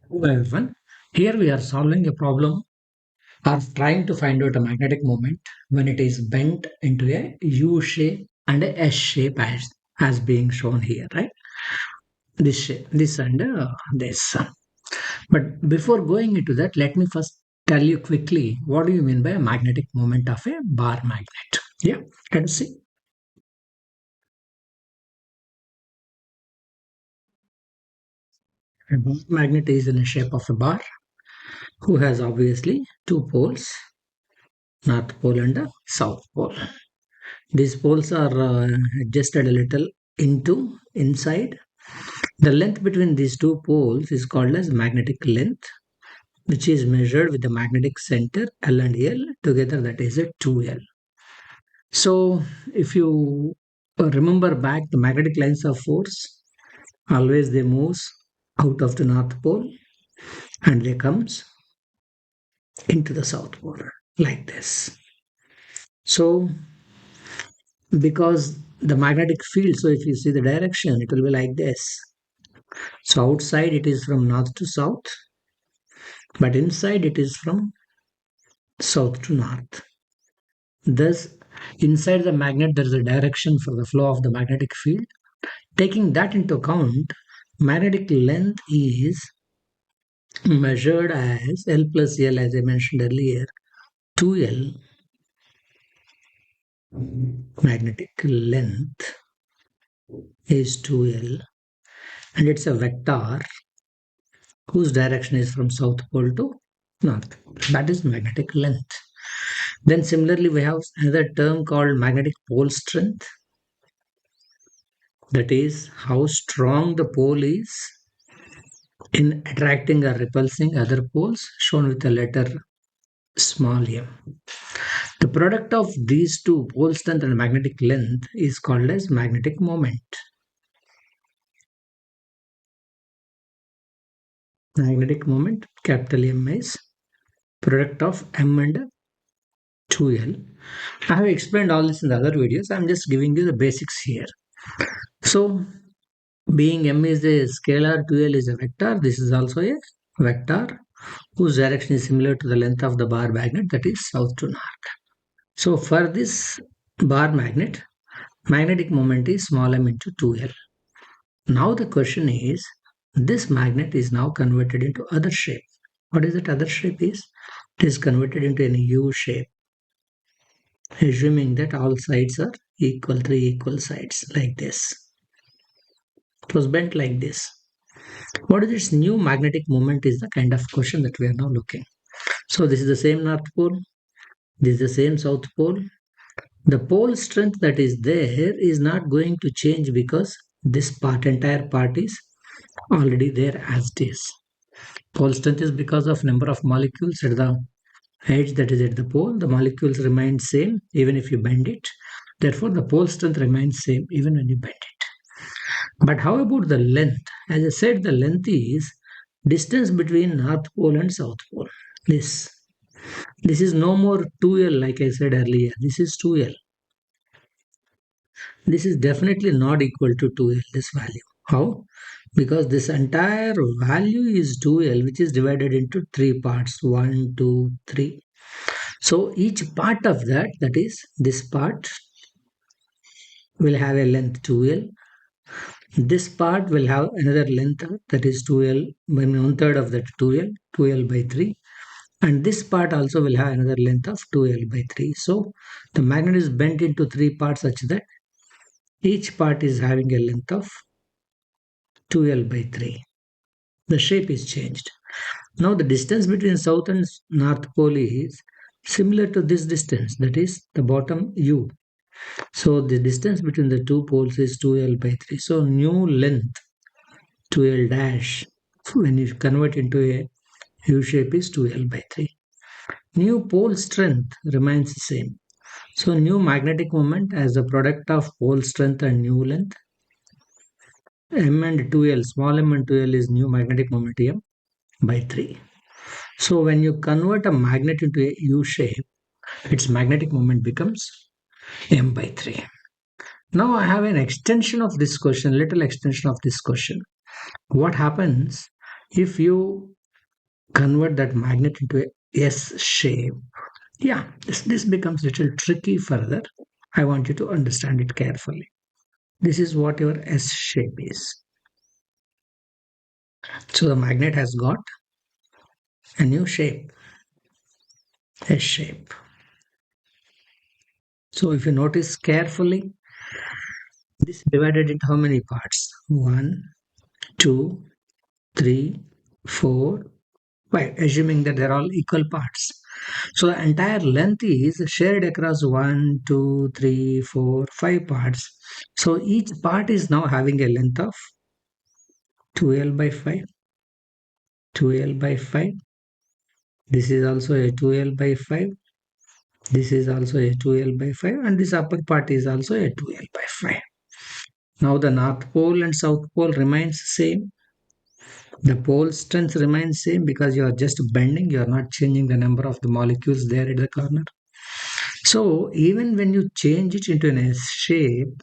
Hello everyone. Here we are solving a problem or trying to find out a magnetic moment when it is bent into a U shape and a S shape as being shown here, right? This shape, this and this. But before going into that, let me first tell you quickly what do you mean by a magnetic moment of a bar magnet? Yeah, let's see. A bar magnet is in the shape of a bar who has obviously two poles, North Pole and the South Pole. These poles are adjusted a little into inside. The length between these two poles is called as magnetic length, which is measured with the magnetic center L and L together. That is a 2L. So, if you remember back, the magnetic lines of force always they moves out of the North Pole and they comes into the South Pole like this. So, because the magnetic field, so if you see the direction, it will be like this. So outside it is from north to south, but inside it is from south to north. Thus, inside the magnet there is a direction for the flow of the magnetic field. Taking that into account, magnetic length is measured as L plus L as I mentioned earlier. 2L magnetic length is 2L and it's a vector whose direction is from south pole to north. That is magnetic length. Then similarly, we have another term called magnetic pole strength. That is how strong the pole is in attracting or repulsing other poles, shown with the letter small m. The product of these two, pole strength and magnetic length, is called as magnetic moment. Magnetic moment, capital M, is product of M and 2L. I have explained all this in the other videos. I'm just giving you the basics here. So, being m is a scalar, 2L is a vector, this is also a vector whose direction is similar to the length of the bar magnet, that is south to north. So, for this bar magnet, magnetic moment is small m into 2L. Now, the question is this magnet is now converted into other shape. What is that other shape is? It is converted into a U shape, assuming that all sides are equal, three equal sides like this. It was bent like this. What is its new magnetic moment is the kind of question that we are now looking. So this is the same North Pole, this is the same South Pole. The pole strength that is there is not going to change because this part, entire part is already there as it is. Pole strength is because of number of molecules at the edge that is at the pole. The molecules remain same even if you bend it. Therefore, the pole strength remains same even when you bend it. But how about the length? As I said, the length is distance between North Pole and South Pole. This. This is no more 2L like I said earlier. This is 2L. This is definitely not equal to 2L, this value. How? Because this entire value is 2L, which is divided into three parts. 1, 2, 3. So each part of that, that is this part, will have a length 2L. This part will have another length that is 2L, one third of that 2L, 2L by 3. And this part also will have another length of 2L by 3. So the magnet is bent into three parts such that each part is having a length of 2L by 3. The shape is changed. Now the distance between south and north pole is similar to this distance, that is the bottom U. So the distance between the two poles is 2L by 3. So new length 2L dash when you convert into a U shape is 2L by 3. New pole strength remains the same. So new magnetic moment as a product of pole strength and new length. M and 2L, small m and 2L is new magnetic moment M by 3. So when you convert a magnet into a U shape, its magnetic moment becomes M by 3. Now I have an extension of this question, little extension of this question. What happens If you convert that magnet into a S shape, yeah, this becomes a little tricky further. I want you to understand it carefully. This is what your S shape is. So the magnet has got a new shape, S shape. So if you notice carefully, this is divided into how many parts? 1, 2, 3, 4, 5, assuming that they're all equal parts. So the entire length is shared across 1, 2, 3, 4, 5 parts. So each part is now having a length of 2L by 5, 2L by 5. This is also a 2L by 5. This is also a 2L by 5, and this upper part is also a 2L by 5. Now the north pole and south pole remains same. The pole strength remains same because you are just bending, you are not changing the number of the molecules there at the corner. So even when you change it into an S shape,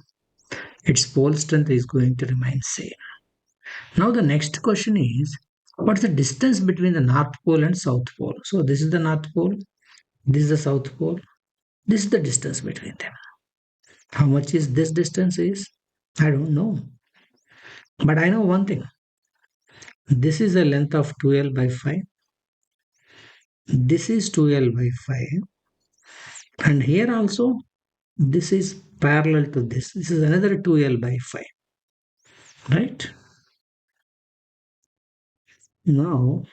its pole strength is going to remain same. Now the next question is, what's the distance between the north pole and south pole? So this is the north pole, this is the south pole, this is the distance between them. How much is this distance is? I don't know. But I know one thing. This is a length of 2L by 5. This is 2L by 5. And here also, this is parallel to this. This is another 2L by 5. Right? Now,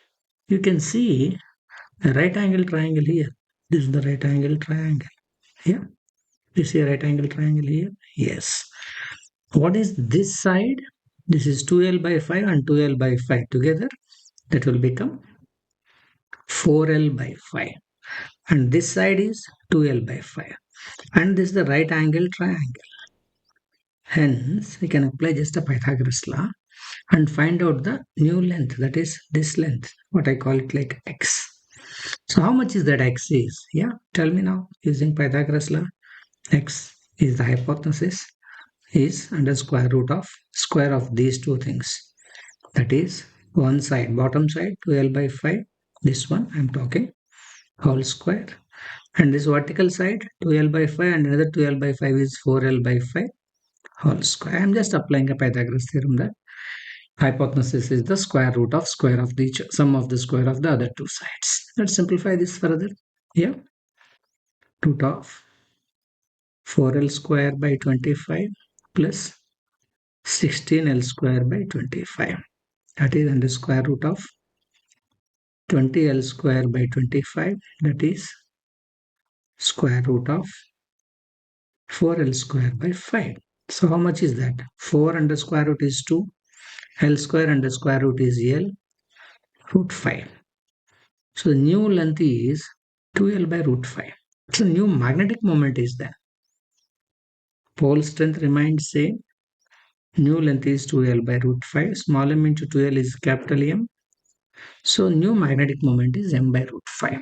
you can see a right angle triangle here. This is the right angle triangle. Yeah. You see a right angle triangle here? Yes. What is this side? This is 2L by 5 and 2L by 5 together. That will become 4L by 5. And this side is 2L by 5. And this is the right angle triangle. Hence, we can apply just a Pythagoras law and find out the new length, that is this length, what I call it like x. So how much is that x is? Yeah, tell me now using Pythagoras law. X is the hypothesis is under square of these two things. That is one side, bottom side 12 by 5. This one I'm talking whole square. And this vertical side 12 by 5 and another 12 by 5 is 4L by 5 whole square. I'm just applying a Pythagoras theorem that hypothesis is the square of the sum of the square of the other two sides. Let's simplify this further. Yeah, root of 4L square by 25 plus 16L square by 25. That is under square root of 20L square by 25. That is square root of 4L square by 5. So how much is that? 4 under square root is 2. L square under square root is L root 5. So the new length is 2L by root 5. So new magnetic moment is there. Pole strength remains same. New length is 2L by root 5. Small m into 2L is capital M. So new magnetic moment is m by root 5.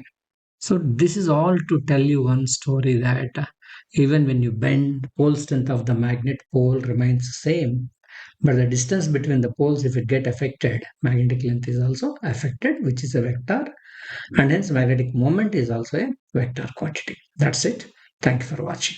So this is all to tell you one story that even when you bend, pole strength of the magnet pole remains same. But the distance between the poles, if it get affected, magnetic length is also affected, which is a vector. And hence magnetic moment is also a vector quantity. That's it. Thank you for watching.